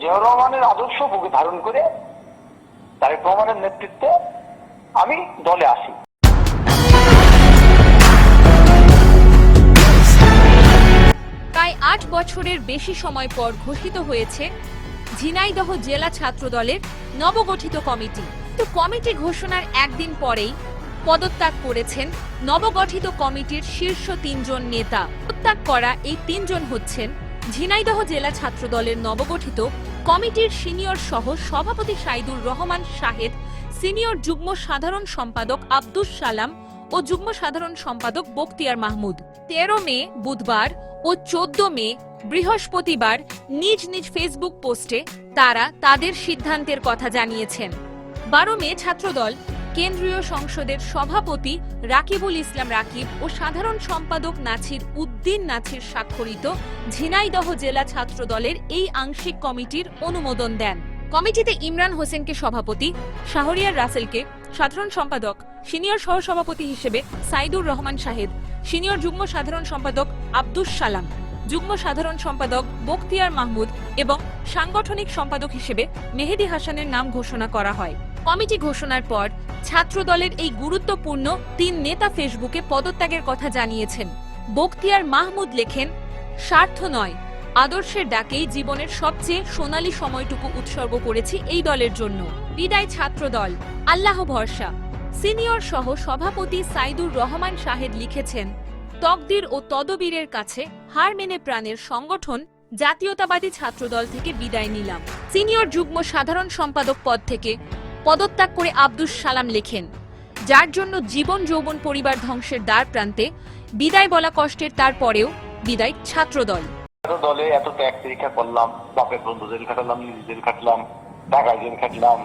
জিয়াউর রহমানের আদর্শ বুকে ধারণ করে তারেক রহমানের নেতৃত্বে আমি দলে আসি। প্রায় ৮ বছরের বেশি সময় পর ঘোষিত হয়েছে ঝিনাইদহ জেলা ছাত্রদলের নবগঠিত কমিটি। তো কমিটি ঘোষণার একদিন পরেই পদত্যাগ করেছেন নবগঠিত কমিটির শীর্ষ ৩ জন নেতা। পদত্যাগ করা এই ৩ জন হচ্ছেন ঝিনাইদহ জেলা ছাত্রদলের নবগঠিত কমিটির সিনিয়র সহ সভাপতি সাইদুর রহমান শাহেদ, সিনিয়র যুগ্ম সাধারণ সম্পাদক আব্দুস সালাম ও যুগ্ম সাধারণ সম্পাদক বখতিয়ার মাহমুদ। ১৩ মে বুধবার ও ১৪ মে বৃহস্পতিবার নিজ নিজ ফেসবুক পোস্টে তারা তাদের সিদ্ধান্তের কথা জানিয়েছেন। ১২ মে ছাত্রদল কেন্দ্রীয় সংসদের সভাপতি রাকিবুল ইসলাম রাকিব ও সাধারণ সম্পাদক নাছির উদ্দিন নাছির স্বাক্ষরিত ঝিনাইদহ জেলা ছাত্রদলের এই আংশিক কমিটির অনুমোদন দেন। কমিটিতে ইমরান হোসেনকে সভাপতি, শাহরিয়ার রাসেলকে সাধারণ সম্পাদক, সিনিয়র সহসভাপতি হিসেবে সাইদুর রহমান শাহেদ, সিনিয়র যুগ্ম সাধারণ সম্পাদক আব্দুস সালাম, যুগ্ম সাধারণ সম্পাদক বখতিয়ার মাহমুদ এবং সাংগঠনিক সম্পাদক হিসেবে মেহেদী হাসানের নাম ঘোষণা করা হয়। কমিটি ঘোষণার পর ছাত্রদলের এই গুরুত্বপূর্ণ ৩ নেতা ফেসবুকে পদত্যাগের কথা জানিয়েছেন। বখতিয়ার মাহমুদ লেখেন, স্বার্থ নয়, আদর্শের ডাকেই জীবনের সবচেয়ে সোনালী সময়টুকু উৎসর্গ করেছি এই দলের জন্য। বিদায় ছাত্রদল, আল্লাহ ভরসা। সিনিয়র সহ সভাপতি সাইদুর রহমান শাহেদ লিখেছেন, তকদির ও তদবীরের কাছে হার মেনে প্রাণের সংগঠন জাতীয়তাবাদী ছাত্রদল থেকে বিদায় নিলাম। সিনিয়র যুগ্ম সাধারণ সম্পাদক পদ থেকে পদত্যাগ করে আব্দুস সালাম লেখেন, যার জন্য জীবন যৌবন পরিবার ধ্বংসের দ্বার প্রান্তে বিদায় বলা কষ্টের, তারপরেও বিদায় ছাত্রদল। দলে এত ত্যাগ পরীক্ষা করলাম, বাপের বন্ধু জেল খাটালাম, নিজে জেল খাটলাম, ঢাকায় জেল খাটলাম,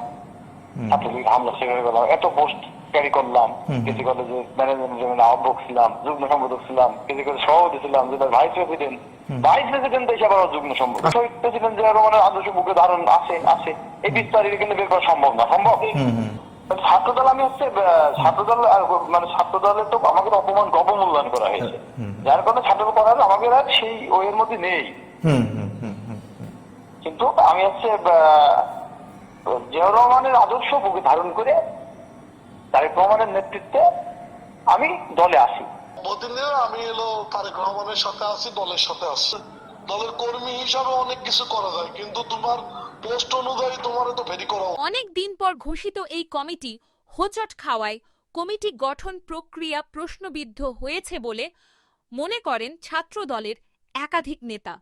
ছাত্রলীগ হামলা সেখানে গেলাম, এত পোস্ট ক্যারি করলাম, কিছু কলেজে ম্যানেজমেন্ট আহ্বক ছিলাম, যুগ্ম সম্পাদক ছিলাম, কিছু কলেজে সভাপতি ছিলাম, যেটা ভাইস প্রেসিডেন্ট হিসাবে যুগ্ম সম্পাদক, শহীদ প্রেসিডেন্ট জিয়া রহমানের আদর্শ বুকে ধারণ আছে এই বিস্তারিত কিন্তু বের করা সম্ভব না। ছাত্রদল আমি ছাত্রদল মানে ছাত্রদলে তো আমাকে অপমান অবমূল্যায়ন করা হয়েছে, যার কারণে ছাত্রদল করা আমাকে সেই ওয়ের মধ্যে নেই। কিন্তু আমি জিয়াউর রহমানের আদর্শ বুকে ধারণ করে তারেক রহমানের নেতৃত্বে আমি দলে আসি। প্রতিদিন আমি তারেক রহমানের সাথে আছি, দলের সাথে আছি। দলের কর্মী হিসাবে অনেক কিছু করা যায়, কিন্তু তোমার পোস্ট অনুযায়ী তোমার তো ভেরি করা। অনেক দিন পর ঘোষিত এই কমিটি হোঁচট খাওয়ায় কমিটি গঠন প্রক্রিয়া প্রশ্নবিদ্ধ হয়েছে বলে মনে করেন ছাত্রদলের একাধিক নেতা।